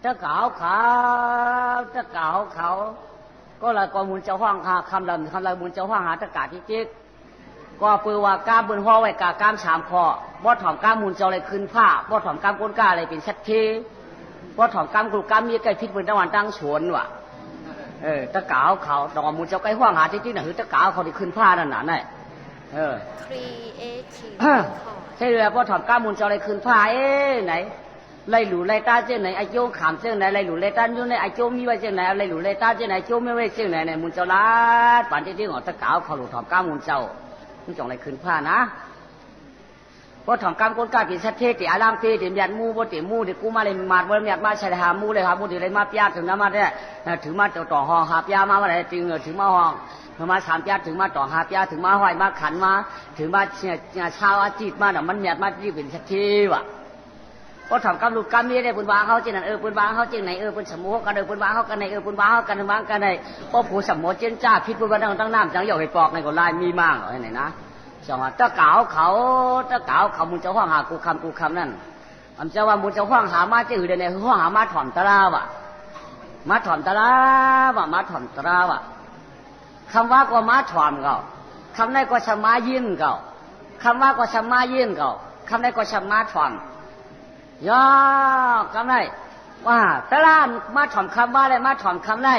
ตะเก่าเขาตะเก่าเขาก็เลยก็มุนเจ้าห้องหาคำลำมุนเจ้าห้องหาตะกาที่จิกก็เปือว่ากามบนห้อไว้กากามสามคอบ่ถ่อมกามมุนเจ้าอะไรขึ้นผ้าบ่ถ่อมกามก้นกาอะไรเป็นชัดเทบ่ถ่อมกามกลุกามมีไก่พิษบนตะวันตั้งสวนว่ะตะเก่าเขาดอกมุนเจ้าไก่ห้องหาที่จิกน่ะคือตะเก่าเขาที่ขึ้นผ้านั่นน่ะนี่ใช่เลยบ่ถ่อมกามมุนเจ้าอะไรขึ้นผ้าไหนไล่หลูไล่ตาเจ้าไหนไอโจ้ขามเจ้าไหนไล่หลูไล่ตาอยู่ไหนไอโจ้มีไว้เจ้าไหนไล่หลูไล่ตาเจ้าไหนโจ้ไม่ไว้เจ้าไหนในมุนเจ้าลาดป่านที่ของตะเก่าเขาหลูถ่อมกามมุนเจ้ามึงจงอะไรขึ้นผ้านะเพราะถ่อมกามก้นกาปีสัตเทติอารามเตติมีดมูบ่ติมูติกูมาเลยมาดบ่มีดมาใช้หามูเลยหามูติเลยมาปยาถึงน้ำมาได้ถึงมาต่อห้องหาปยามาว่าอะไรจริงถึงมาห้องมาสามปยาถึงมาต่อหาปยาถึงมาห้อยมาขันมาถึงมาชาวอาจิตมาน่ะมันมีดมาที่เป็นสัตเทวะเพราะถ่อมกามลูกกามมีได้ปุนวางเขาจริงนั่นปุนวางเขาจริงไหนปุนสมุกันปุนวางเขากันไหนปุนวางเขากันวางกันไหนเพราะผู้สมุเจนจ้าพิษปุนวางตั้งน้ำจังหยอกให้ปอกในก็ลายมีมั่งอะไรไหนนะจังว่าตะเก่าเขามุนเจ้าห้องหากูคำนั่นอันเจ้าว่ามุนเจ้าห้องหามาเจ้าอยู่ในห้องหามาถ่อมตะลาวะมาถ่อมตะลาวะมาถ่อมตะลาวะคำว่าก็มาถ่อมเขาคำไหนก็ชมายินเขาคำว่าก็ชมายินเขาคำไหนก็ชมาถ่อมย่อคำไหนว่าตะลามาถ่อมคำว่าอะไรมาถ่อมคำไหน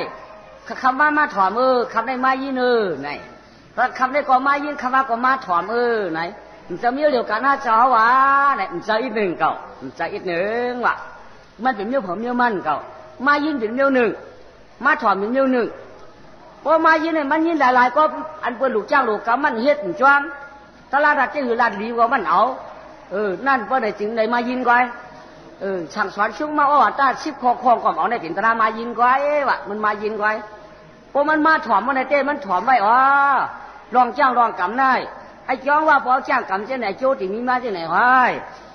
คำว่ามาถ่อมคำไหนมายินไหนคำได้ก็มายินคำว่าก็มาถ่อมไหนมันจะมีเรื่องกันหน้าจอวะไหนมันจะอีกหนึ่งเก่ามันจะอีกหนึ่งวะมันเป็นเมียวผมเมียวมันเก่ามายินเป็นเมียวหนึ่งมาถ่อมเป็นเมียวหนึ่งพอมายินเนี่ยมันยินหลายๆก็อันเปิดลูกจ้างลูกกำมันเฮ็ดจ้วงตลาดจะคือลาดดีกว่ามันเอานั่นเพราะในจึงในมายินก้อยช่างสอนชุ่มมาว่าตาชิบคองก็เอาในเป็นตรามายินก้อยวะมันมายินก้อยพอมันมาถ่อมมันในเต้มันถ่อมไว้รองจ้างรองกำได้ไอ้จ้องว่าพอจ้างกำเจ้าไหนโจ้ติมีมาเจ้าไหนห้อย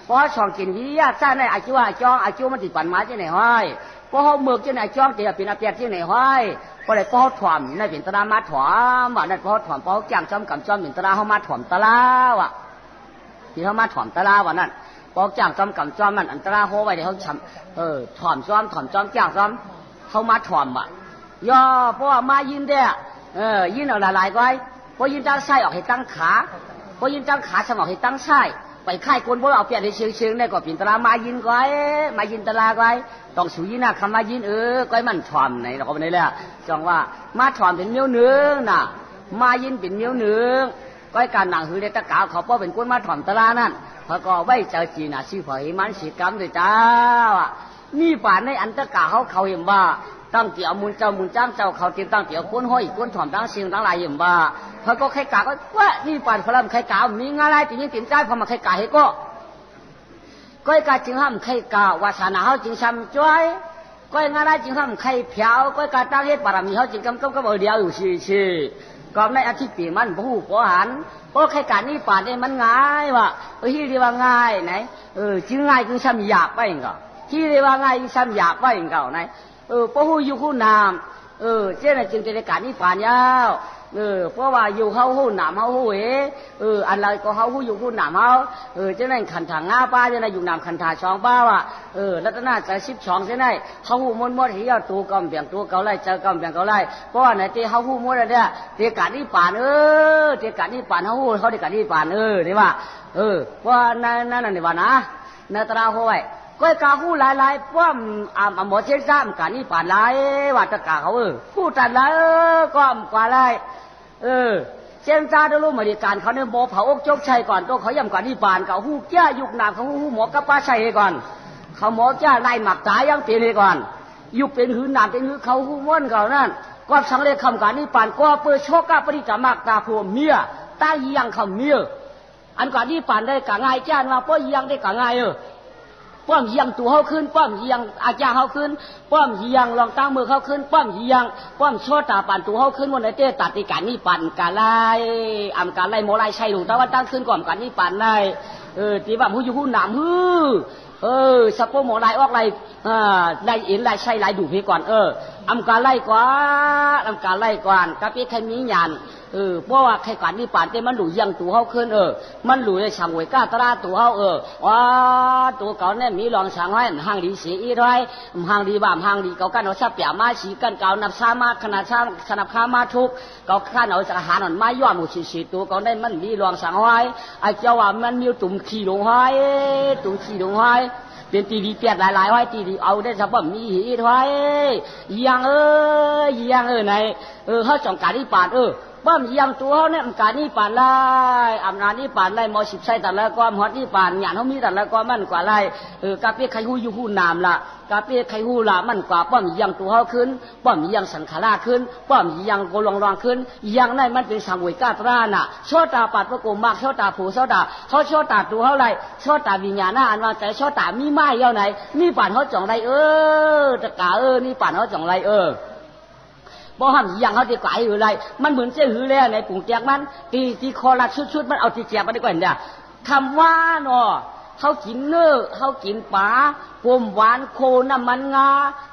พอช่องกินวิยาจ้าในไอ้จ้าจ้องไอ้โจ้มันติดปั่นมาเจ้าไหนห้อยพอเขาเมือกเจ้าไหนจ้องเจ้าเป็นอาเปียเจ้าไหนห้อยพอได้พอถ่อมในเป็นตรามาถ่อมว่านั่นพอถ่อมพอจ้างจ้อมกำจ้อมเป็นตราเขามาถ่อมตราว่ะที่เขามาถ่อมตราว่านั่นพอจ้างจ้อมกำจ้อมมันอันตราโหไว้เดี๋ยวเขาถ่อมจ้อมจ้อมจ้างจ้อมเขามาถ่อมว่ะย่อเพราะว่ามายินเด้ยินเอาหลายๆก้อยพอยินตั้งไส้ออกให้ตั้งขาพอยินตั้งขาสมองให้ตั้งไส้ไปค่ายคนพวกเราเปลี่ยนในเชิงได้ก็เปลี่ยนตรามายินก้อยมายินตราก้อยต้องสูยินนะคำมายินก้อยมันถ่อมไหนเราก็ไปไหนแล้วจังว่ามาถ่อมเป็นเมี้ยวเนื้อน่ะมายินเป็นเมี้ยวเนื้อก้อยการหนังหือในตะกาวเขาเพราะเป็นคนมาถ่อมตรานั่นเขาก็ไว้เจอจีน่ะชื่อเผยมันสีกรรมด้วยจ้านี่ป่านในอันตะกาวเขาเห็นว่าตั้งเตี่ยวมุนเจ้ามุนจ้างเจ้าเขาเตรียมตั้งเตี่ยวก้นห้อยก้นถ่อมตั้งเสียงตั้งลายอย่างบ้าเขาก็ใครกาก็ว่านี่ป่านพลัมใครกามีงานอะไรจริงจริงใจพอมาใครกาให้ก็ก้อยกาจึงห้ามใครกาวาสนาเขาจึงช้ำจ้อยก้อยงานอะไรจึงห้ามใครเผาก้อยกาตั้งเฮ็ดบารมีเขาจึงกำเดียวอยู่ชีก็ในอาทิตย์ปีมันผู้ผู้หันเพราะใครกานี่ป่านเนี่ยมันง่ายว่ะที่เรียกว่าง่ายไหนจึงง่ายจึงช้ำหยาบไปเองก็ที่เรียกว่าง่ายจึงช้ำหยาบไปเองก็ไหนเพราะหูอยู่หูน้ำเจ้าน่ะจึงจะได้การนิพพานยาวเพราะว่าอยู่เขาหูน้ำเขาหูอันไรก็เขาหูอยู่หูน้ำเขาเจ้านั่นขันถางงาป้าเจ้านั่นอยู่น้ำขันถาช่องป้าว่ะรัตนาใจ12เจ้านั่นเขาหูมดเหี่ยวตัวกำเบี่ยงตัวเกาไล่เจอกำเบี่ยงเกาไล่เพราะว่าไหนเจ้าเขาหูมดอะไรเนี่ยเจ้าการนิพพานเจ้าการนิพพานเขาหูเขาได้การนิพพานนี่ว่าเพราะนั่นนี่ว่านะนาตราห้อยก้อยกาหูหลายๆป้อมหมอเช็ดซ้ำการนี่ป่านหลายว่าตะกาเขาหูตัดหลายก็กว่าหลายเส้นจ้าได้รู้มาดีการเขาเนี่ยโบเผาอกจกชัยก่อนตัวเขาย่ำการนี่ป่านเขาหูแก่ยุกหนาเขาหูหมอกระป้าชัยก่อนเขาหมอแก่ไล่หมักตายยังเตียนก่อนยุกเป็นหืนหนามเป็นหืนเขาหูม้วนเขานั่นก็สังเลคำการนี่ป่านก็เปิดโชกะปริจามักตาผัวเมียตาเยียงเขาเมียอันการนี่ป่านได้กะง่ายจ้านมาเพราะเยียงได้กะง่ายป้อมเยียงตัวเขาขึ้นป้อมเยียงอาจารย์เขาขึ้นป้อมเยียงลองตั้งมือเขาขึ้นป้อมเยียงป้อมโชตาปั่นตัวเขาขึ้นวันไหนเต้ตัดในการนี่ปั่นกาไล่การไล่โมไล่ชัยหลวงตะวันตั้งขึ้นก่อนการนี่ปั่นได้ตีว่าหูอยู่หูหนามสะโพกโมไล่ออกไล่ไล่เอ็นไล่ชัยไล่ดูพี่ก่อนการไล่ก่อนการไล่ก่อนกะเปียใครมีหยาน เพราะว่าใครกันนี่ป่านแต่มันหลุยยังตัวเฮาขึ้นมันหลุยในช่างไว้ก้าตราตัวเฮาว่าตัวเก่าเนี่ยมีรองช่างไว้ห่างดีสีอีร้อยห่างดีบ่ามห่างดีเก่ากันเอาชับเปียมาสีกันเก่านับซ้ามาขนาดซ้ำขนาดข้ามาทุกเก่าข้าเอาจะหาหนอนไม้ย่อหมู่สีตัวเก่าได้มันมีรองช่างไว้ไอ้เจ้าว่ามันมีตุ่มขี้ลงไว้ตุ่มขี้ลงไว้เป็นตีดีเปียดหลายๆไว้ตีดีเอาได้สักว่ามีหีไว้ยังไหนเขาจองการที่ป่านบ้ามยังตัวเขาเนี่ยการนี่ป่านไล่อำนาจนี่ป่านไล่ม.10 ใส่แต่ละก้อนฮอดนี่ป่านหยาดเขามีแต่ละก้อนมันกว่าไล่กาเปียใครหูอยู่หูนามละกาเปียใครหูละมันกว่าบ้ามยังตัวเขาขึ้นบ้ามยังสังขาราขึ้นบ้ามยังโกลองรองขึ้นยังนั่นมันเป็นสังเวยกาตราน่ะชอตาปัดพระโกมากชอตาผูชอตาเขาชอตาตัวเขาไล่ชอตาวิญญาณอันว่าแต่ชอตามีไม้เยาไหนมีป่านเขาจ่องไรตะกานี่ป่านเขาจ่องไรบ่ห้ามยังเขาตีกว่าอยู่ไรมันเหมือนเจ้าหือแล้วในปุ่งแจกมันตีคอละชุดมันเอาตีแจกมาได้ก่อนเนี่ยคำว่าเนาะเขากินเนื้อเขากินปลากลมหวานโคน้ำมันงา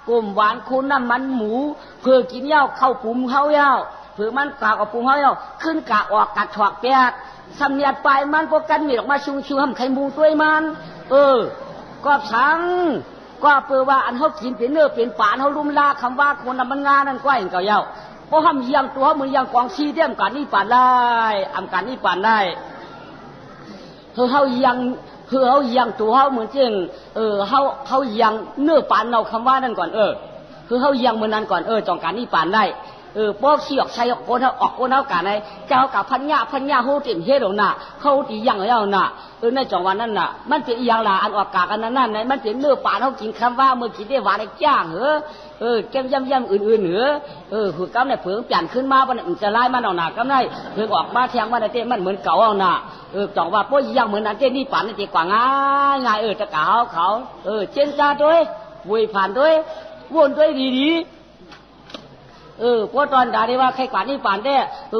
กลมหวานโคน้ำมันหมูเพื่อกินเหย้าเข้าปุ่มเขาเหย้าเพื่อมันกากออกปุ่มเขาเหย้าขึ้นกากออกกัดถอกแปดสำเนียดปลายมันพวกกันมีออกมาชูห้ำไข่มูตัวมันก็สังก็เปว่าอันเขากินเป็นเนื้อเป็นป่านเขาลุ่มลาคำว่าคนน้ำมันงานั่นก็อย่างเก่าเย้าเพราะห้ามยังตัวเหมือนยังกองซีเดียมกันนี่ป่านได้การนี่ป่านได้เขายังตัวเขาเหมือนจริงเขายังเนื้อป่านเราคำว่านั่นก่อนเขายังเหมือนนั้นก่อนจองการนี่ป่านได้พวกขี้ออกใช้ออกคนเขาการไหนเจ้ากับพันยาโหติ่มเฮ็ดหรอกน่ะเขาตียังแล้วน่ะในจังหวะนั้นน่ะมันเป็นอย่างละอันออกกากอันนั้นไหนมันเป็นเนื้อป่านเขากินคำว่าเมื่อกินได้หวานได้จ้างแก้มย่ำอื่นคือกำเนี่ยเผืองเปลี่ยนขึ้นมาวันอื่นจะไล่มันเอาหนากำได้เผืองออกมาแทงมันในเต้มันเหมือนเก่าเอาหนาจังว่าพวกยังเหมือนนั้นเต้นี่ป่านนี่ตีกว่าง่ายจะกล่าวเขาเจนจ้าด้วยวุยผ่านด้วยวนด้วยดีพวกตอนด่าได้ว่าใครกว่านี่ป่านได้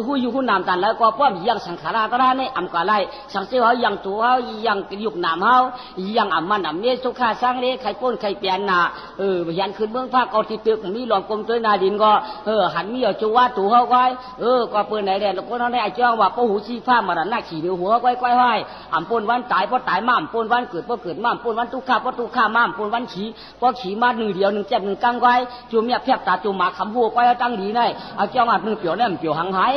หูอยู่หูนามตันแล้วก็ป้อมยังสังขาราก็ได้ในอ่ำกว่าไรสังเสียวเขายังตัวเขายังยุกนามเขายังอ่ำมันอ่ำเนี้ยสุขาสร้างเนี้ยใครป้นใครเปลี่ยนน่ะยันขึ้นเบื้องภาคเอาที่ตึกมีหลอมกลมตัวนาดินก็หันมีเอาจูว่าตัวเขาไว้ก็เปิดไหนแดดแล้วก็นั่นได้ไอ้จ้องว่าป้อหูชีฟ้ามาดันหน้าขี่เหนือหัวไว้ห้อ่ำปนวันตายเพราะตายม่ามปนวันเกิดเพราะเกิดม่ามปนวันทุกข้าเพราะทุกข้าม่ามปนวันขี่เพราะขี่มาหนึ่งเดียวหนึ่งเจ็บหนึ่งกังไว้จูเมียเพียบตาจูหมาขำหัวไว้ตั้งดีได้เอาเจ้ามาหนึ่งเปียวเนี่ยเปียวหังหาย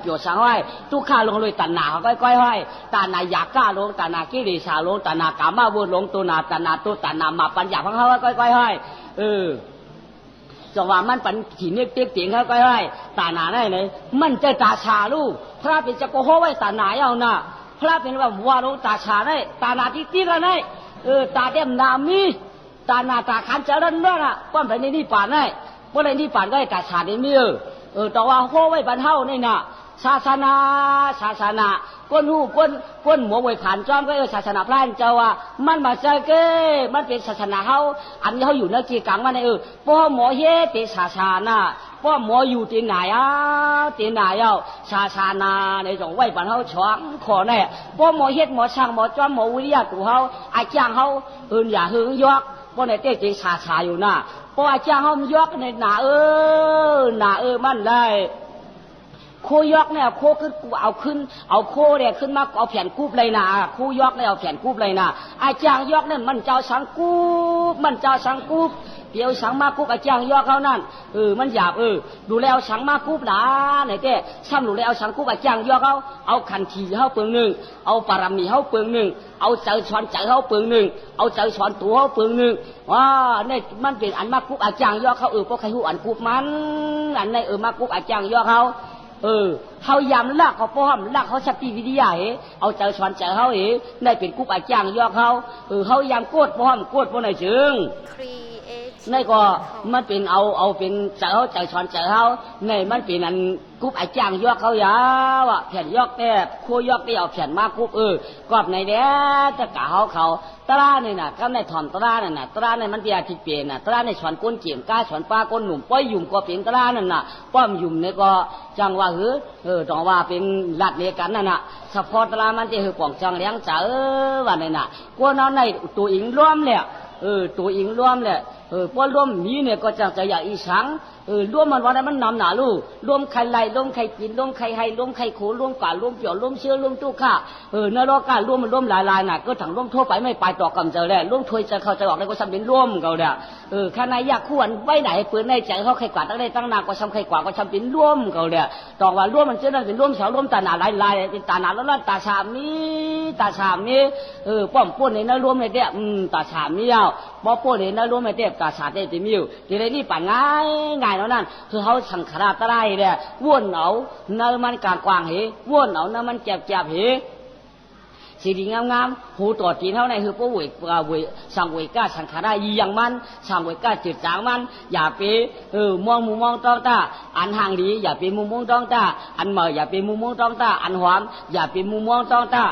เปียวสังไว้ทุกข้าลงเลยตันหนาเขาก้อยไว้ตาหนาอยากกล้าลงตาหนากิเลสาลงตาหนากามาวนลงตัวหนาตาหนาตัวตาหนามาปัญญาพังเขาก้อยไว้จังหวะมันปันขีเนกเตี้ยเตียงเขาก้อยไว้ตาหนาได้เลยมันจะตาชาลูกพระเป็นจะโกโหไว้ตาหนาเอาหน้าพระเป็นว่าว่าลงตาชาได้ตาหนาที่ตีกันได้ตาเต็มนามีตาหนาตาขันเจริญด้วยนะป้อมไปในนี่ป่านได้เพราะในนี่ป่านก็ตาชาได้มีแต่ว่าโหไว้บรรเทานี่นะศาสนาก้นหูก้นหมวไว้ผ่านจอมก็ศาสนาพระเจ้าว่ามันมาเจอเก้มันเป็นศาสนาเขาอันนี้เขาอยู่ในกีกังมันพ่อหมอเฮติศาสนาพ่อหมออยู่ที่ไหนที่ไหนศาสนาในสองไว้บรรเทาช่องขอแน่พ่อหมอเฮ็ดหมอช่างหมอจอมหมอวิทยาตัวเขาอาจารย์เขาอย่าหึงยอกเพราะในเต้จริงศาสนาอยู่น่ะเพราะอาจารย์เขายอกในหนามันได้โคยอกเนี่ยโคขึ้นเอาโคเนี่ยขึ้นมาเอาแผ่นกูบเลยนะโคยอกเนี่ยเอาแผ่นกูบเลยนะอาจารย์ยอกเนี่ยมันเจ้าสังกูบเดี๋ยวสังมากุบอาจารย์ยอกเขานั่นมันหยาบดูแลเอาสังมากุบหนาไหนเต้ซ้ำดูแลเอาสังกุบอาจารย์ยอกเขาเอาขันทีเขาเปิงหนึ่งเอาปารามีเขาเปิงหนึ่งเอาเจอช้อนเจอเขาเปิงหนึ่งเอาเจอช้อนตัวเขาเปิงหนึ่งว่าเนี่ยมันเป็นอันมากุบอาจารย์ยอกเขาเพราะใครหูอันกุบมันอันในมากุบอาจารย์ยอกเขาเขายำลักเขาป้อมลักเขาสติวิทยาเอาเจอช้อนเจอเขาได้เป็นกุบอาจารย์ยอกเขาเขายำโกดป้อมโกดป้อไหนจึงนี่ก็มันเป็นเอาเป็นเจอช้อนเจอเขาในมันเป็นอันกุบอาจารย์ยอกเขายาวแผ่นยอกแต่โคยอกได้เอาแผ่นมากุบกอบในเด้จะกะเขาตราเนี่ยนะก็ในถ่อมตราเนี่ยนะตราในมันเดียที่เปลี่ยนนะตราในช้อนก้นเกี่ยมก้าช้อนปลาก้นหนุ่มป้อยยุ่มก็เป็นตรานั่นน่ะป้อมยุ่มเนี่ยก็จังว่าจังว่าเป็นลัดเลียกันนั่นน่ะเฉพาะตรามันจะกว่างจังเลี้ยงจ๋าว่าเนี่ยน่ะกวนอนในตัวอิงร่วมเลยตัวอิงร่วมเลยพอร่วมนี้เนี่ยก็จะอยากอีสัง ร่วมมันวันนั้นมันนำหนาลู่ร่วมใครไล่ร่วมใครกินร่วมใครให้ร่วมใครขู่ร่วมการ่วมเปี่ยวร่วมเชื่อร่วมตู้ข้านรกการร่วมมันร่วมหลายๆน่ะก็ถังร่วมทั่วไปไม่ไปต่อกำเจอแล้วร่วมถวยจะเขาจะออกได้ก็ซ้ำเป็นร่วมเขาเนี่ยข้างในอยากขวนไว้ไหนปืนในใจเขาใครกวาดตั้งได้ตั้งนานก็ซ้ำใครกวาดก็ซ้ำเป็นร่วมเขาเนี่ยตองว่าร่วมมันเชื่อนั่นเป็นร่วมเสาร่วมตาหนาลายเป็นตาหนาแล้วตาชามนี้ป้อมป้นในนั้นร่วมในเดียตาชามนี้เอาป้อมป้นในนั้นร่วมในเดียตาชาเดียติมิวทีไรนี่ป่านง่ายแล้วนั่นคือเขาสังขารตะไลเนี่ยว่นเอาเนื้อมันกลางกวางเหว่นเอาเนื้อมันแจ็บเหสีดีงามๆหูตัวจีนเท่าไหนคือพวกเวยสังเวยก้าสังขารยีอย่างมันสังเวยก้าจืดจางมันอย่าไปมองมุมมองต้องตาอันห่างดีอย่าไปมุมมองต้องตาอันเหม่ออย่าไปมุมมองต้องตาอันหอมอย่าไปมุมมองต้องตา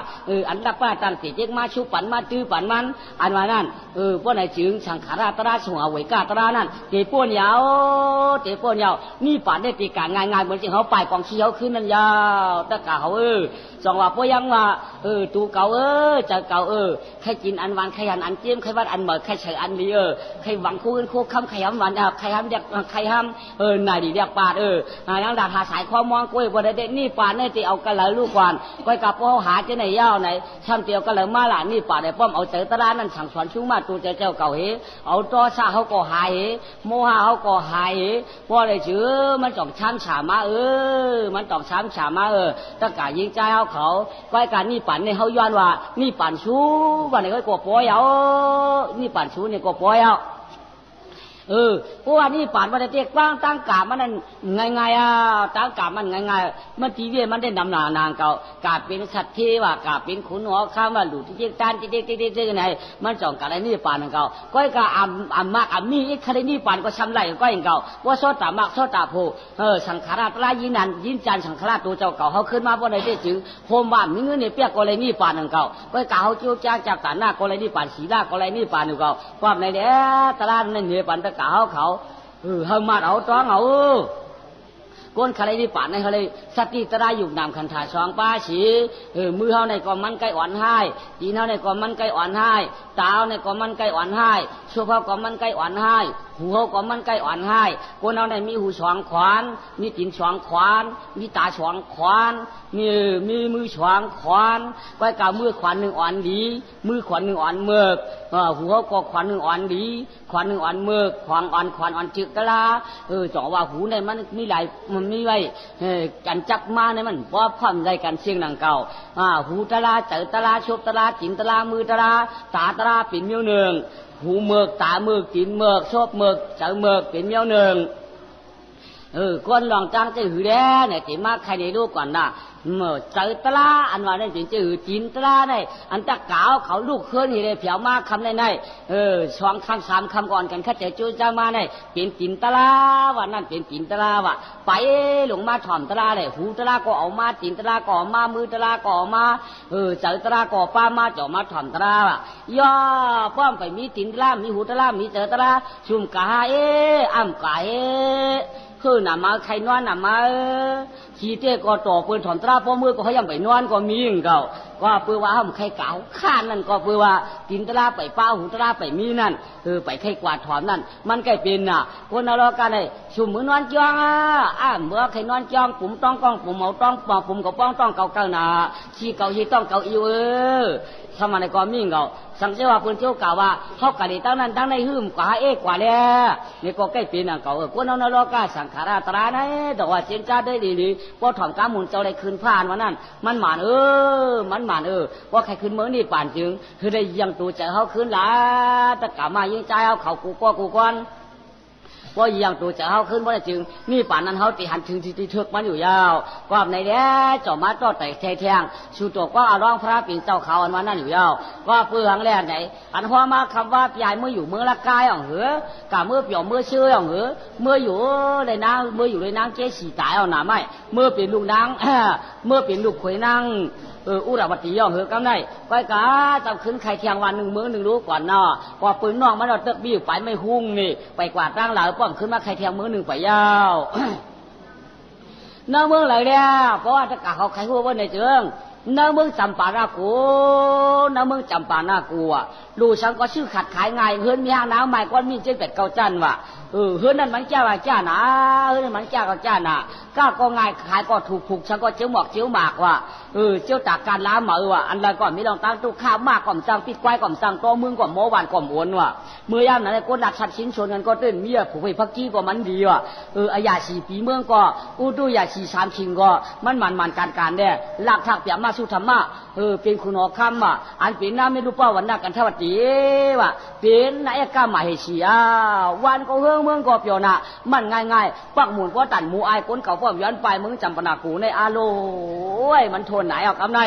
อันรักป้าตั้งติเจ๊กมาชุบปั่นมาตื้อปั่นมันอันว่านั่นพวกไหนจึงสังขารตระสังเวยก้าตระนั่นเตะป้วนยาวนี่ป่านได้ตีกาง่ายๆเหมือนที่เขาไปกองเชียวขึ้นนั่นยาวตะกาเขาสองว่าพวกยังว่าตูเก่าจะเก่าใครกินอันหวานใครหันอันเจียมใครวัดอันเหม่อใครเฉยอันดีใครหวังคู่กันคู่คำใครห้ำหวานใครห้ำเด็กใครห้ำนายดีเด็กปาดนังดาหาสายข้อมองกุ้ยบ่ได้เด็ดนี่ปาดเนี่ยตีเอากระเหลลูกกวนก้อยกับพ่อหาเจ้าไหนยาวไหนช่ำเตียวกระเหลมาละนี่ปาดได้ป้อมเอาเจอตรานั่นสั่งสอนชุ่มมาตูเจ้าเก่าเอาตอซาเขาก็หายโมหะเขาก็หายพ่อเลยชื่อมันจ่องช้ำฉามามันจ่องช้ำฉามาตะกายิงใจเขาก้อยการนี่ปาดเนี่ยเขาย้อนว่านี่ปั่นชูวันนี้ก็กลัวปอยเอานี่ปั่นชูเนี่ยก็ปอยเอาเพราะว่านี่ป่านมันได้เตี้ยกว้างตั้งกามันนั่นง่ายตั้งกามันง่ายมันทีเดียมันได้นำนางเก่ากาเป็นสัตว์เทวากาเป็นขุนหัวข้ามว่าหลุดที่เจ๊กตานที่เจ๊กไหนมันจ่องกาอะไรนี่ป่านเก่าก้อยกาอ่ำมากมีอีกคดีนี่ป่านก็ช้ำไหลก้อยเก่าว่าโซตามากโซตาโพสังขารตรายินันยินจันสังขารตัวเจ้าเก่าเขาขึ้นมาเพราะในได้จึงโฮมบ้านมีเงินเนี่ยเปียกก็เลยนี่ป่านเก่าก้อยกาเขาเจียวจ้าจากตาหน้าก็เลยนี่ป่านสีหน้าก็เลยนี่ป่านเก่าความในเด้ตลาดนั่นเนี่ยป่านตะกาเขาเฮามาเอาจ้องเอาก้นใครที่ป่านในเขาเลยสติตระอยู่นำคันถาสองป้าสีมือเฮาในก็มันใกล้อ่อนให้ตีนเฮาในก็มันใกล้อ่อนให้ตาในก็มันใกล้อ่อนให้ชั่วเฮาก็มันใกล้อ่อนให้หูเฮาก็มันใกล้อ่อนให้ก้นเฮาในมีหูสองขวานมีตีนสองขวานมีตาสองขวานมีมือสองขวานไว้กับมือขวานหนึ่งอ่อนดีมือขวานหนึ่งอ่อนเมือกหูเฮาก็ขวานหนึ่งอ่อนดีขวานหนึ่งอ่อนเมือกขวานอ่อนจึกตะลาจ่อว่าหูในมันมีหลายมันมีไว้กันจับมาในมันว่าพร้อมใจกันเสียงดังเก่าหูตะลาเจอตะลาชบตะลาจินตะลามือตะลาตาตะลาเป็นเมียวหนึ่งหูเมือกตาเมือกจินเมือกชบเมือกเจอเมือกเป็นเมียวหนึ่งคนลองจ้างจะหือแด่เนี่ยที่มาใครในรูปก่อนนะเจอตะลาอันว่านั่นจริงจะหือจินตะลาได้อันตะกาวเขาลูกเคลื่อนนี่เลยเผียวมากคำในสองคำสามคำก่อนกันข้าเจ้าจูจ้ามาได้เป็นจินตะลาว่านั่นเป็นจินตะลาว่าไปหลงมาถ่อมตะลาเลยหูตะลาก็ออกมาจินตะลาก็ออกมามือตะลาก็ออกมาเจอตะลาก็ป้ามาจ่อมาถ่อมตะลาว่ะย่อป้อมไปมีจินตะลามีหูตะลามีเจอตะลาชุมกาอ้ำกาคือหนามาใครนอนหนามาขี้เต้ก็ต่อปืนถอนตราพ่อมือก็เขายังไปนอนก็มีอย่างเก่าว่าเพื่อว่าห้ามใครเก่าข้านนั่นก็เพื่อว่ากินตราไปป้าหูตราไปมีนั่นไปใครกวาดถอนนั่นมันใกล้เป็นน่ะคนนรกกันเลยชุ่มมือนอนจ้องเมื่อใครนอนจ้องปุ่มต้องก้องปุ่มเมาต้องปองปุ่มกับป้องต้องเก่าหนาขี้เก่าขี้ต้องเก่าอิวสมัยในก่อนมีเก่าสังเกตว่าเพื่อนเจ้าเก่าว่าเขากะดีตั้งนั้นตั้งในหืมกว่ากว่าแล้วนี่ก็ใกล้ปีน่ะเก่าคนนรกาสังขารตราเนี่ยแต่ว่าเจนจ้าได้ดีพอถอนกามุนเจ้าได้คืนผ่านวันนั้นมันหมานมันหมานว่าใครคืนเมื่อนี่ป่านจึงคือได้ยังตัวใจเขาคืนละตะกามายิงใจเขากูก้อนว่ายังตัวจะเขาขึ้นว่าจึงนี่ป่านนั้นเขาตีหันถึงที่เทือกมันอยู่ยาวกว่าในเนี้ยจ่อมาจ่อแต่แทงชูตัวก็เอาร้องพระปีนเจ้าเขาอันวันนั้นอยู่ยาวว่าเปลืองแรกไหนอันพอมาคำว่าใหญ่เมื่ออยู่เมืองละกายอ่องเหอกับเมื่อเปี่ยวเมื่อเชื่ออ่องเหอเมื่ออยู่ในนางเมื่ออยู่ในนางเจ๊สีตายเอาหนาไม่เมื่อเป็นลูกนางเมื่อเป็นลูกขวยนางอุรวัติย่องเหอกำได้ไปกาจำขึ้นใครเทียงวันหนึ่งมื้อหนึ่งรู้ก่อนเนาะกว่าปืนน้องมันเราเติบบิ้วไปไม่หุ่งนี่ไปกวาดร่างหลายป้อมขึ้นมาใครเทียงมื้อหนึ่งไปยาวเนื้อเมืองไหลเนี่ยเพราะว่าถ้ากะเขาใครหัวว่าในเจิง น้าเมืองจำปานากูน้าเมืองจำปานากูอ่ะลูกฉันก็ชื่อขัดขายง่ายเฮือนมีหางน้ำใหม่ก้อนมีเจ็ดเป็ดเกาจันว่ะเฮือนนั่นมันเจ้าว่าจ้าหนาเฮือนนั่นมันเจ้าก็จ้าหนาก้าก็ง่ายขายก็ถูกผูกฉันก็เจียวหมอกเจียวหมากว่ะเจียวตากการล้าเหมือว่ะอันไรก่อนมีลองตั้งตู้ข้าวมากก่อมสั่งปิดไว้ก่อมสั่งโตเมืองก่อมโมหวานก่อมอ้วนว่ะเมื่อยามนั้นก็หนักชัดชิ้นชนกันก็เต้นเมียผูกไปพักกี้ก็มันดีว่ะอายาสีปีเมืองก็อุดุยาสีสามคิงก็มันการเนี่ยหลักทักเปียมาสุธรรมะเป็นคุณอคำอ่ะอันเป็นน้าไม่รู้ป้าวันนักกันทวัดดีว่ะเป็นนายก้ามาเฮชีวันก็เฮืองเมืองก็เปียวน่ะมันง่ายปักหมุนก็ตันหมูไอ้ก้นเก่าพ่อย้อนไปเมืองจำปนากูในอาโลมันทนไหนเอาคำไหน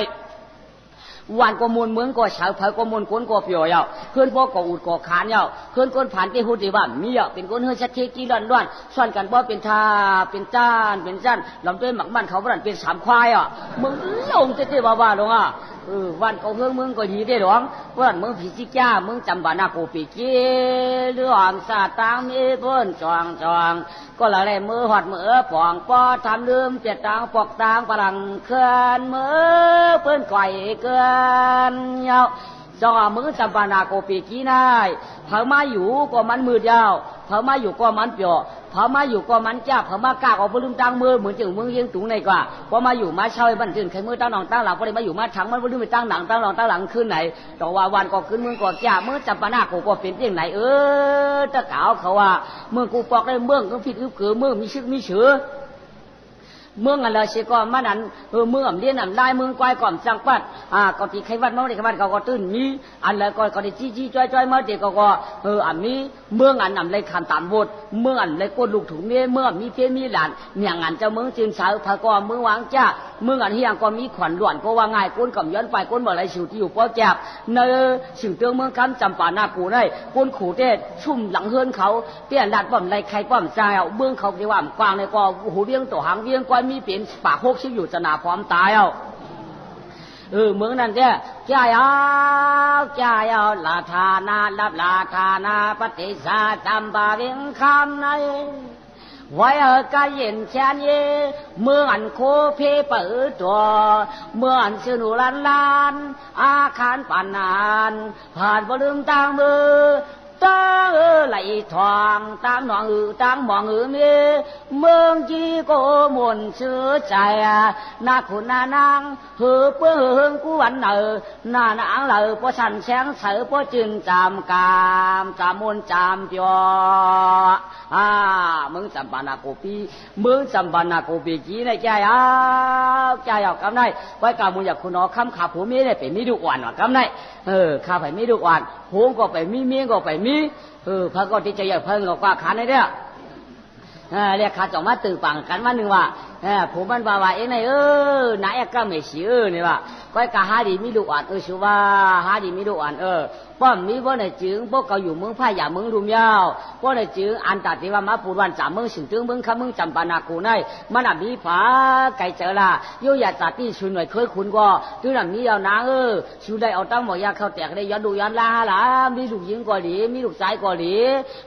วันก็มูลเมืองก็เฉาเผาก็มูลก้นก็เปียวเยาเพื่อนพ่อก็อุดก็ขานเยาเพื่อนก้นผ่านที่หูดีว่ามีเยาเป็นก้นเฮือชัดเทกี้ล้วนส่วนกันพ่อเป็นทาเป็นจ้านลำตัวหมักมันเขาบ้านเป็นสามควายอ่ะมึงลงเจ๊บ้าลงอ่ะวันก็เฮืองมึงก็ดีได้หรอวันมึงผีจิก้ามึงจำบานาโกปีเกเรื่องซาตางมีเพิ่นจองก็ละเลยมือหอดมือป่องปอทำลืมเจ็ดตางปอกตางปรังเคลื่อนมือเพิ่นก่อยเกินเยาจอมือจำปานาโกปีกี้นายเผามาอยู่ก็มันมืดยาวเผามาอยู่ก็มันเปียวเผามาอยู่ก็มันจ้าเผามากล้าก็บ่ลืมตั้งมือเหมือนจึงมึงยังตุงในกว่าพอมาอยู่มาเช่าบ้านตื่นใครมือตั้งหนองตั้งหลังพอได้มาอยู่มาถังมันบ่ลืมไปตั้งหนังตั้งหนองตั้งหลังขึ้นไหนต่อว่าวันก็ขึ้นมึงก็จ้ามือจำปานาโกก็เป็นเรื่องไหนตะกาวเขาว่าเมืองกูปอกได้เมืองก็ผิดอึบเกือเมืองมีชื่อมีเชือเมืองอะไรเสียก่อนมานั้นเมืองเรียนอันได้เมืองควายก่อนจังปัดก็ที่ใครวัดมาได้ใครวัดก็ตื่นมีอันแล้วก็ได้จี้จ้อยมาเด็กก็อันนี้เมืองอันนำเลยขันตามบทเมืองอันเลยกดลูกถุงเนี่ยเมืองมีเพี้ยมีหลานอย่างอันเจ้าเมืองจึงสาวพากรเมืองวางจ้าเมืองอันเฮียงก็มีขวัญหลวนก็ว่าง่ายก้นกับย้อนไปก้นบ่อะไรสิวที่อยู่ป้อแจบเนอสิวเตืองเมืองคำจำปานากูได้ก้นขู่เต้ชุ่มหลังเฮือนเขาเตี้ยหลัดป้อมไรใครป้อมใจเอาเมืองเขาที่ว่ากว้างเลยก็หูเลี้ยงตัวหางเลี้ยงก้อยมีเป็นปากโคกชิบอยู่จะหนาพร้อมตายเอาเมืองนั่นเนี่ยจ้ายาวลาธานารับลาธานาปฏิสาจำบาเวียงคำในไว้กาเย็นแชนเยเมื่ออันโคเพเปิดตัวเมื่ออันสนุลันอาคารปานานผ่านบ่ลืมตางมือตั้งไหลทองตั้งหนองตั้งหมองมีเมืองจีโกมนเชื่อใจนาคุณนานางเปื้องกูวันนานางเหล่าพอฉันแสงเสือพอจึงจำกามจำมนจำเปียวเมืองจำปานาโกปีเมืองจำปานาโกปีจีในใจเอาคำไหนไว้กามุญอยากคุณน้อคำขาผัวเมียเนี่ยเป็นมิดุอ่อนว่าคำไหนข้าไปมิดุอ่อนหงก็ไปมีเมียก็ไปมีพระก็ที่จะอยากเพิ่งก็กว่าขาในเนี่ยเรียกขาจ่อมาตื่นปังกันมาหนึ่งว่าผมมันว่าเองไงนายก็ไม่สินี่ว่าก็กะหาดีมิดุอ่อนชัวว่าหาดีมิดุอ่อนป้อมมีบ่ในจึงพวกเขาอยู่เมืองพายาเมืองรุมยาวบ่ในจึงอันตัดที่ว่ามาปูวันสามเมืองสิงถึงเมืองคำเมืองจำปานากูในมันมีผาไก่เจอละโยอยากตัดที่ชุนหน่อยเคยคุณก็ถึงนั้นมีเอานางชูได้เอาตั้งหมอยาเข้าแตกได้ย้อนดูย้อนลาล่ะมีลูกหญิงก็ดีมีลูกชายก็ดี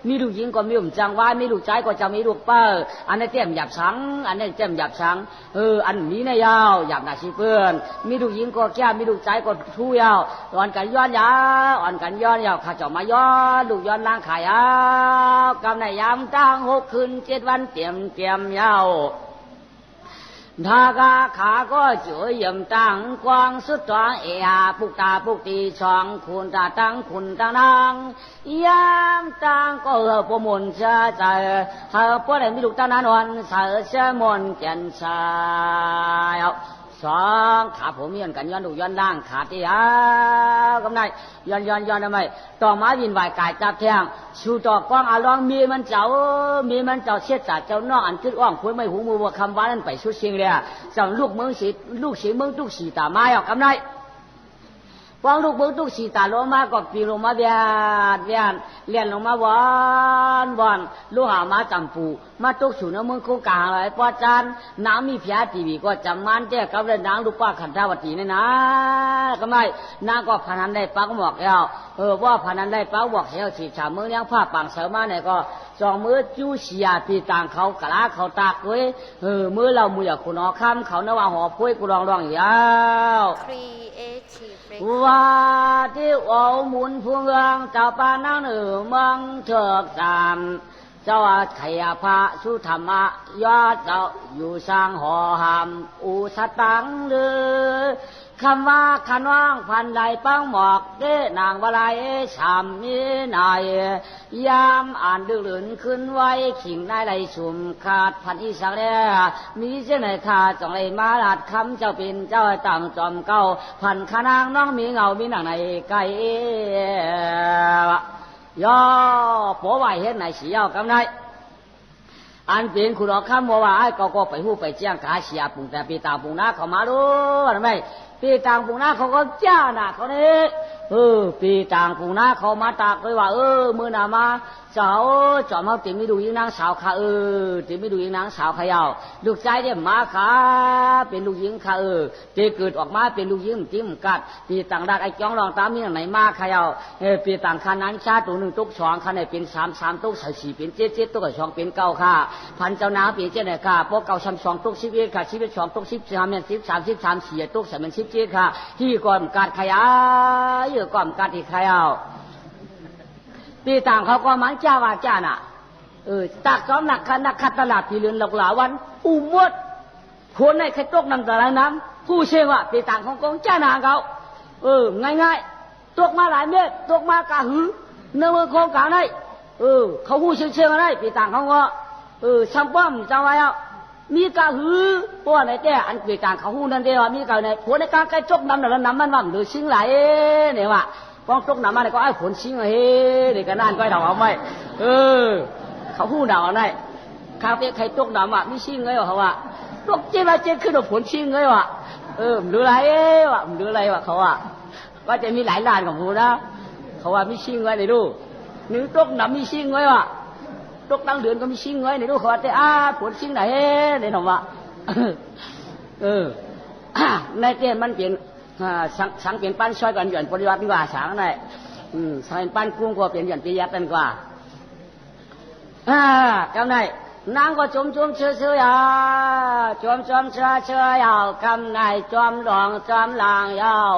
มีลูกหญิงก็มีอุ่มจังว่ามีลูกชายก็จะมีลูกเป้าอันนี้เต็มหยาบช้างอันนี้เต็มหยาบช้างอันนี้เนี่ยยาวหยาบหนาชีเพื่อนมีลูกหญิงก็แก่มีลูกชายก็ทู่ยาวอ่อนกันย้อนยาวอ่อนกันย้อนยาวข้าเจ้ามาย้อนลูกย้อนล้างขายกำในยามตั้ง6 คืน 7 วันเตรียมยาวทากาขาก็จ่วยยำตั้งกวางสุดจองปุกตาปุกตีช่องคุณตาตั้งคุณตานางยามตั้งก็ปมนเชื่อใจพอได้มีลูกตานานวันเสือเชื่อมนแก่นชายสองขาผมย้อนกันย้อนดูย้อนล่างขาที่กำไนย้อนทำไมต่อมาวินไหวกายจับแทงชูต่อกว้างอาลองมีมันเจ้าเช็ดจ่าเจ้านอกอันขึ้นอ่องคุยไม่หูมือว่าคำว่านั้นไปชุดเชียงเลยจังลูกเมืองสีเมืองทุกสีตาไม้กำไน วางลูกเบิ้งตุกสีตาลงมาก็ปีลงมาเลียนลงมาวอนลูกหามาจำปูมาตุกสูนมึงคงกลางอะไรป้าจานน้ำมีเพียทีวีก็จำมันเจ้ากับเรื่องนางลูกป้าขันธาวตีนี่นะก็ไม่นางก็พนันได้ปักหมอกแล้วว่าพนันได้ปักหมอกแล้วสีฉาเมืองยังผ้าปังเสมาเนี่ยก็จองมือจู้เสียปีต่างเขากะลาเขาตากด้วยมือเรามืออย่างคุณอ๋อคำเขาเนื้อว่าหอพุ้ยกูลองยาวว่าที่เอาหมุนพวงเจ้าป้านั่งหนึ่งมังเถิกสามเจ้าไข่พระสุธรรมะยอดเจ้าอยู่สร้างหอหามอุสตังเลือคำว่าขันว่างพันใดปังหมอกเด้นางวลายสามมีนายยามอ่านดึกหลืนขึ้นไว้ขิงได้ไรสุ่มขาดพันอีสักแล้วมีเจ้าไหนขาดจ่องไรมาลาดคำเจ้าเป็นเจ้าต่างจอมเก้าพันขนางน้องมีเงามีหนังในไก่ย่อผัวไหวเฮ็ดไหนสีเอากำไรอันเป็นคุณออกคำว่าไอ้ก็ไปหู้ไปเจียงขาเสียปุ่งแต่ปีตาปุ่งน้าเขามาดูทำไมปีต่างปุ่งน้าเขาก็จ้าหน้าเขาเนี่ยปีต่างปุ่งน้าเขามาตากเลยว่ามือหน้ามาสาวจอมเขาติไม่ดูยิงนางสาวค่ะติไม่ดูยิงนางสาวขยาวลูกชายเนี่ยมาขาเป็นลูกยิงค่ะตีเกิดออกมาเป็นลูกยิงจิ้มกัดปีต่างดักไอ้จ้องรองตามมีไหนมาขยาวปีต่างคันนั้นชาตัวหนึ่งตุกสองคันไหนเป็นสามตุกสี่เป็นเจ็ดตุกกับสองเป็นเก้าค่ะพันเจ้านาเป็นเจ็ดไหนค่ะพวกเก้าช้ำสองตุก11ค่ะ11 2ตุก13เนี่ย13 4ตุก3 17ค่ะที่ก่อนกัดขยายก่อนกัดอีกขยาวปีต่างเขาก็มันจ้าว่าจ้าน่ะตักซ้อมหนักคัดตลาดปีเรือนหลอกหลาวันอุมดคนในใครตกน้ำตาลน้ำผู้เชื่อว่าปีต่างของกองจ้านาเขาง่ายตกมาหลายเม็ดตกมากะหือเนื้อมือโครงกลางได้เขาผู้เชื่อมาได้ปีต่างเขาก็ช่างป้อมจังไว้เอามีกะหือเพราะในแต่อันปีต่างเขาหูนั่นเดียวมีกะในผัวในการใกล้จกน้ำแต่ละน้ำมันว่าหรือชิงไหลเนี่ยว่าป้องตกน้ำมันก็ไอ้ผลชิงเฮ้เด็กกันนั่นก็ไอ้ดอกเอาไหมเขาหูดาวได้ข้าวเปียกไข่ตกน้ำมีชิงเลยเขาว่าตกเจ็บมาเจ็บขึ้นผลชิงเลยว่ะหรืออะไรวะหรืออะไรวะเขาว่าจะมีหลายล้านของผู้นะเขาว่ามีชิงไว้ในดูหนึ่งตกน้ำมีชิงไว้ว่ะตกตั้งเดือนก็มีชิงไว้ในดูเขาว่าแต่ผลชิงไหนในถามว่าในเกณฑ์มันเปลี่ยนสังเปลี่ยนปั้นช่วยกันหย่อนปริวัติกว่าสังในสังปั้นกุ้งก็เปลี่ยนหย่อนปียักษ์กันกว่าจำได้นางก็จมเชื่อยาจมเชื่อยาวคำในจอมหลองจอมลางยาว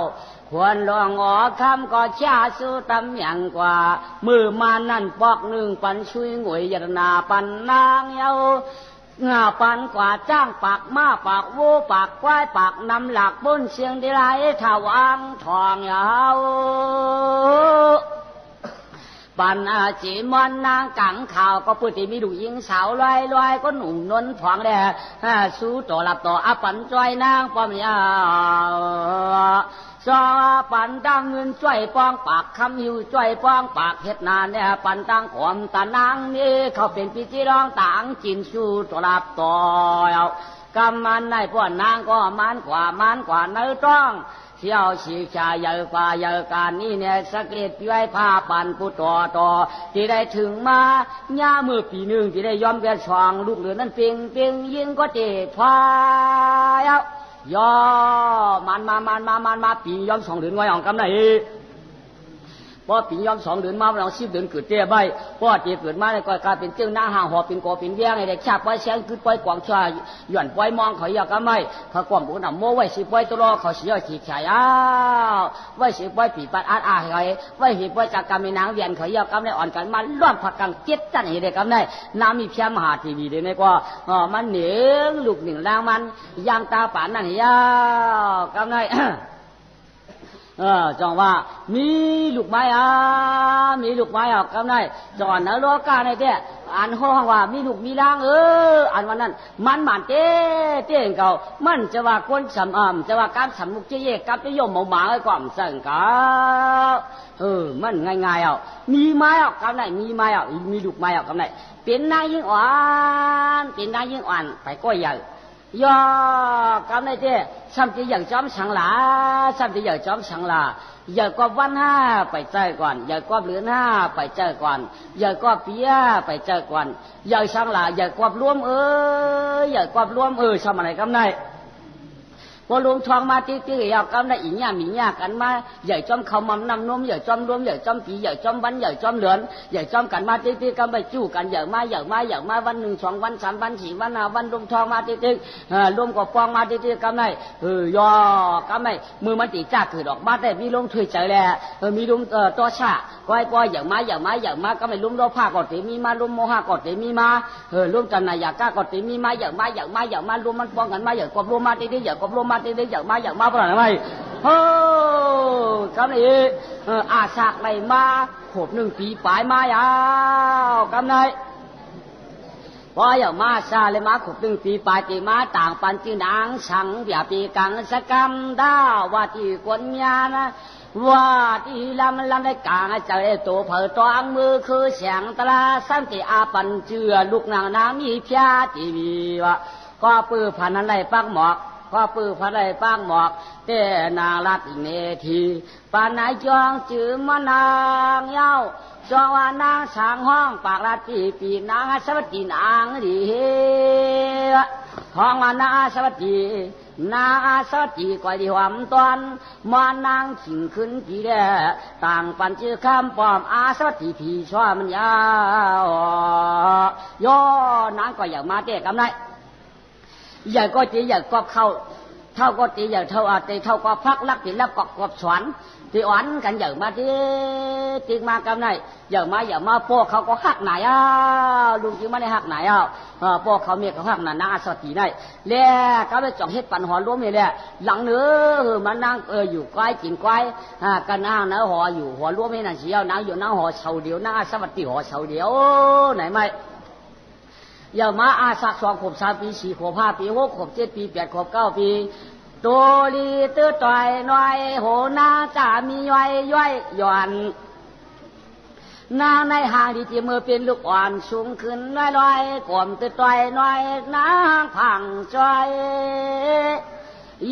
ควรลองอ๋อคำก็ชาสู้ตำอย่างกว่ามือมานั่นปอกหนึ่งปันช่วยงวยยรนาปันนางยาวปันกว่าจ้างปากมาปากวูปากควายปากนำหลักบนเชียงดีไรถาวางทองยาวปันจีมอนนางกังข่าวก็พูดที่มีดูยิงสาวลอยก็หนุ่มนนผองแดสู้ต่อหลับต่อปันจอยนางป้อมยาซอปันตั้งเงินช่วยป้องปากคำหิวช่วยป้องปากเฮ็ดนานเนี่ยปันตั้งขอมตานางนี่เขาเป็นปีจีร้องต่างจินสู้ต่อหลับต่อกำมันในพวกนางก็มันกว่าเนื้อต้องเที่ยวชีชาเยอะกว่าเยอะการนี่เนี่ยสะเก็ดย้อยผ้าปันผู้ต่อที่ได้ถึงมาย่าเมื่อปีหนึ่งที่ได้ยอมแก่ช่องลูกเหลือนั้นเปียงยิงก็เจ็บพายย่อมันมาปียอม2 เดือนไว้ของกำไหนพอปียอม2 เดือนมาเรา10 เดือนเกิดเจ๊ใบพอเจ๊เกิดมาเนี่ยก็กลายเป็นเจ้าหน้าห่างหอบเป็นกอเป็นเบี้ยไงเด็กชาปล่อยแสงคือปล่อยกวางชาหย่อนปล่อยมองเขาอยากก็ไม่เขากวางบุญหนำโม่ไว้สิปล่อยตัวรอเขาเสียขีดฉายไว้สิปล่อยปีปัดอาไงไว้สิปล่อยจากกรรมนางเวียนเขาอยากกำได้อ่อนกันมาล้อมผักกังเจ็ดจันเห็นเด็กกำได้น้ำมีเพียมมหาทีวีเลยเนี่ยก็มันเหนียงลูกหนึ่งล่างมันยางตาป่านนั่นเหี้ยกำได้จังว่ามีลูกไม้กำไนจอนนรกาในเด้อันห้องว่ามีลูกมีร่างอันวันนั้นมันเต้เก่ามันจะว่าก้นสำจะว่าการสำมุกเจี๊ยกับจะโยมหมาไอ้ความสั่งกามันง่ายมีไม้กำไนมีไม้มีลูกไม้กำไนเป็นนายยิ่งอ่อนไปก้อยใหญ่ยอกำในเจ้ซ้ำที่อย่างจอมสังหลา อย่ากอบวันห้าไปเจอก่อนอย่ากอบเหลือนห้าไปเจอก่อนอย่ากอบเปียไปเจอก่อนอย่าช่างหล่าอย่ากอบร่วมอย่ากอบร่วมทำอะไรกันได้พอรวมทองมาตื้อๆอยากกันได้อีหญ่ามีหญ่ากันมาใหญ่จอมเขามั่มน้ำนมใหญ่จอมรวมใหญ่จอมปีใหญ่จอมวันใหญ่จอมเหลือนใหญ่จอมกันมาตื้อๆกันไปจู้กันใหญ่มาวัน1 2วัน3วัน4วัน5วันรวมทองมาตื้อๆรวมกับปองมาตื้อๆกันได้ยอกันได้มือมันตีจ้าคือดอกมาได้มีลมถวยใจแหละมีลมตัวชาก้อยๆอย่างมาก็ไม่ลมโลภะก็ตีมีมาลมโมหะก็ตีมีมาลมจันทร์อยากกล้าก็ตีมีมาอย่างมารวมมันปองกันมาอย่างกบรวมมาตื้อๆอย่างกบรวมมาตื้อๆอย่างมาเพราะอะไรกำไรอาสากไรมาขบ1 ปีปลายมายาวกำไรพออย่างมาซาเลยมาขบ1 ปีปลายตีมาต่างปันจือนางสังเบียปีกังสกรรมดาวาที่กวนญาณว่าที่ลำได้กลางใจตัวเผยตัวมือคือเสียงตลาสันติอาปันเจือลูกนางน้ำมีพยาทีวีวะก็ปื้อพันนั้นไรปักหมอกก็ปื้อพันไรปักหมอกแต่นางรักอีกเนทีปานนายจองจือมานางเย้าจองว่านางสางห้องปากลาตีปีนางสวัสดีนางดีห้องว่านางสวัสดีนาสวัสดีก่อยดีหวำตอนมานางขิงขึ้นทีเดต่างปันชื่อคำปอมอาสวัสดีพี่ชอบมันยาวย่อนางก็อยากมาเตะกำไรอยากก็จีอยากก็เข้าเท่าก็ตีอยากเท่าตีเท่าก็พักลักตีลับกอบสวนตีอ่อนกันอยากมาตีมากำไรอยากมาพวกเขาก็หักไหนลุงจิ๋วไม่ได้หักไหนพวกเขาเมียเขาหักนาสติได้แล้วก็ไปจ่องเฮ็ดปันหอล้มนี่แหละหลังเนื้อมันนั่งอยู่ใกล้กินใกล้กันนั่งเนื้อหออยู่หัวล้มนี่นั่นเชียวนั่งอยู่นั่งหอเฉาเดียวนั่งสวัสดีหอเฉาเดียวไหนไม่อย่ามาอาสัก2 ขวบ3 ปี4 ขวบ5 ปี6 ขวบ7 ปี8 ขวบ9 ปีตัวลีตื้อต่อยหน่อยโหนาจ่ามีย่อยย่อนนางในห่างดีจีมือเป็นลูกอ่อนสูงขึ้นลอยกลมตื้อต่อยหน่อยนางพังจอย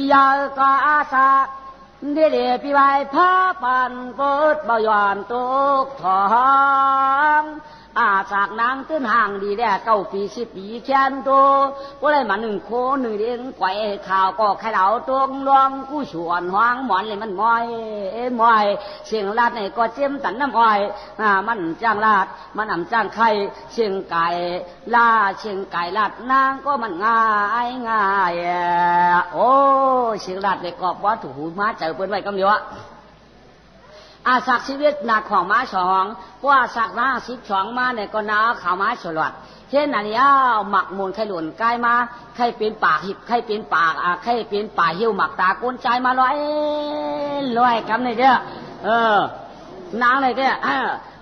อย่าก็อาสักเดี๋ยวพี่ใบผ้าปันปดบ่ย่อนตกทองอาจากนางตื้นห่างดีแด่9 ปี10 ปีแค้นตัวก็เลยมา1 โค1 เด้งไกวข่าวก็แค่เหล่าตวงลองกู้ชวนห้างหมอนเลยมันมอยเสียงลาดในก็เจียมตันน้ำอ้อยมันจ้างลาดมันอ่ำจ้างไข่เชียงไก่ลาเชียงไก่ลาดนางก็มันง่ายโอ้เชียงลาดในกอบว่าถูกมาเจอเปิ้นไว้กำเดียวอาสักชีวิตหนักของม้าสองเพราะอาสักน้า12มาเนี่ยก็น้าข่าวม้าฉลาดเช่นอันนี้หมักมูลไข่หล่นกายมาไข่เป็นปากหิบไข่เป็นปากไข่เป็นป่าหิวหมักตาก้นใจมาลอยคำนี่เด้อนางเลยเด้อ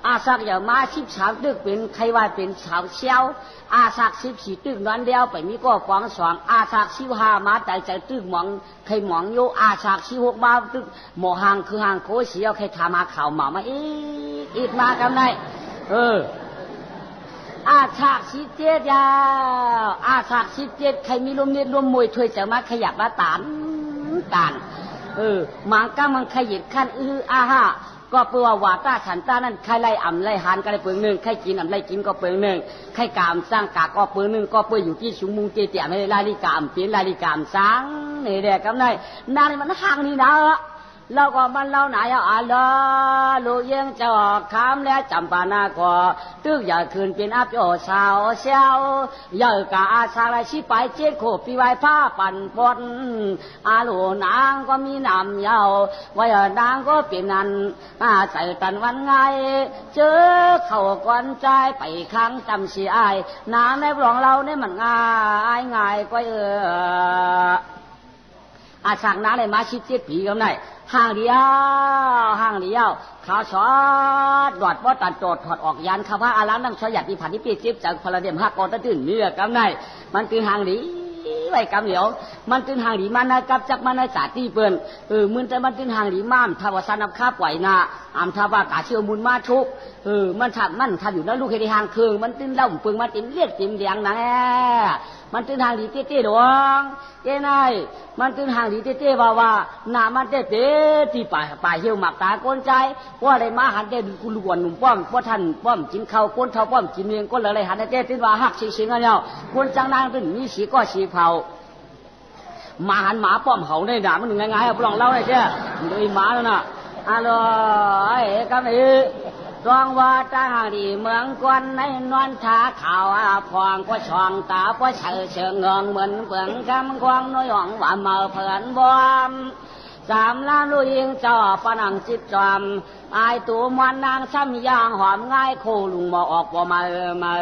อาสักอย่ามา13 ตึกเป็นใครว่าเป็นสาวเชี่ยวอาสัก14 ตึกนั้นเดียวไปมีก็ฟ้อง2อาสัก15มาแต่ใจตึกหมองใครหมองโยอาสัก16มาตึกหมอหางคือหางโคเสียวใครทามาข่าวมาอีกมากันได้อาสัก17ยาวอาสัก17ใครมีลมเน็ตลมมวยช่วยจะมาขยับมาตานมังก้ามังขยิบขั้นอาฮะก็เพื่อว่าตาฉันตานั่นใครไล่อ่ำไล่หันก็ได้เปลืองหนึ่งใครกินอ่ำไล่กินก็เปลืองหนึ่งใครกามสร้างกาก็เปลืองหนึ่งก็เพื่ออยู่ที่ชุมมุงเจียไม่ได้ลาลิกามเปลี่ยนลาลิกามสร้างนี่เด็กกำไรนางนี่มันห่างนี่นะเราก็มันเล่าไหนลูกยังจะออกคำและจำปานาก็ตึกอย่าคืนเป็นอับโยสาวเชียวอย่ากาอาชาลชิไป7 ขวบปีไว้ผ้าปั่นปนอาลูนางก็มีน้ำยาวไว้นางก็เป็นนันใจกันวันไงเจอเข้าก่อนใจไปครั้งจำเสียนางในหลวงเราเนี่ยมันง่ายก็อาสักน้าเลยมา17 ปีก็ได้ห่างเดียวข้าวซอดดอดว่าตัดโจดถอดออกยันข้าพระอารันนั่งชอยัดที่ผ่านที่ปีจิ๊บจากพลเดียมหักกอตะตื่นเนื้อกำไนมันคือห่างดีไว้กำเหลียวมันคือห่างดีมันนะกับจักมันนะจ่าตีเปิ้นมึงแต่มันคือห่างดีม่ามทาวสานับข้าปล่อยนาอำทาวากาเชื่อมุนมาทุกมันทำอยู่แล้วลูกเฮดีห่างเคืองมันตื้นเล่าปึงมาติ้มเลียดติ้มเดียงนะ มันตึงทางดีเต้ๆดวงเจ้นายมันตึงทางดีเต้ๆว่าหน้ามันเต้ๆที่ป่าเหี่ยวหมักตาก้นใจว่าอะไรมาหันเต้กูล้วนหนุ่มป้อมว่าท่านป้อมกินข้าวก้นเท่าป้อมกินเมียงก้นอะไรหันเต้ที่ว่าหักชิงๆกันเนี่ยก้นจังนางตึงมีสีก็สีเผามาหันหมาป้อมเขาเนี่ยด่ามันง่ายๆปลองเล่าได้เจ้โดยหมาแล้วน่ะอร่อยกันอีดวงว่าตาดีเมืองกวนในนวลทาขาวพองก็ช่องตาก็เชื่อเชิงเงินเหมือนเปลืองกำกวางน้อยหวังว่าเมื่อเพื่อนบวมสามล้านลูกยิงจ่อปนังจิตจอมอายตัวมันนางซ้ำยางหอมง่ายโคลุงมาออกว่ามา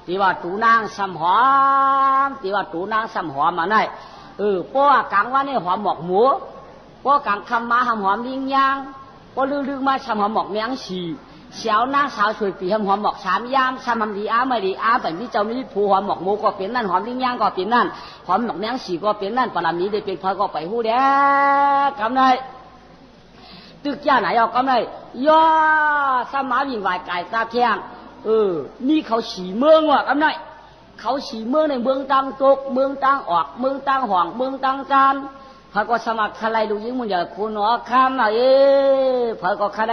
ที่ว่าตูนางซ้ำหอมที่ว่าตูนางซ้ำหอมมาได้ป้อกลางว่านี่หอมหมกหมูป้อกลางคำมาหอมหอมลิงยางป้อลือมาซ้ำหอมหมกเมียงฉีเสียวนางสาวสวยปีหอมหอมหมกสามยามซ้ำหอมดีอาไม่ดีอาแบบนี้เจ้ามีผู้หอมหมกหมูก็เป็นนั่นหอมลิงยางก็เป็นนั่นหอมหมกเมียงฉีก็เป็นนั่นปลามีได้เป็นพอก็ไปหู้เด้กำไรตึกย่าไหนเอากำไรย่อสมาวิ่งวายไก่ตาเที่ยงนี่เขาฉีเมืองว่ะกำไรเขาฉีเมืองในเมืองตังตกเมืองตังออกเมืองตังห่องเมืองตังจานพระก็สมัครใครดูยิ่งมึงอย่าคุณหนอคำนะพระก็ใคร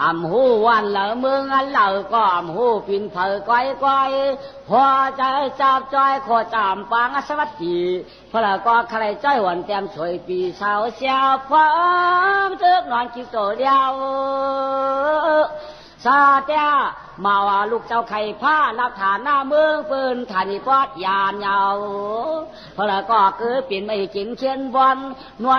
อำหูวันเหล่าเมืองอันเหล่าก็อำหูปินเผยก้อยพอใจจับจ้อยขอจามปังสวัสดีพระก็ใครจ้อยหวนเต็มสวยปีสาวเสียวพร้อมเจอนอนคิดโตเดียวซาเตียมาว่าลูกเจ้าไข่ผ้านับฐานหน้าเมืองปืนฐานีกอดยานยาวพระก็คือเปลี่ยนไม่กินเชียนบอลนวล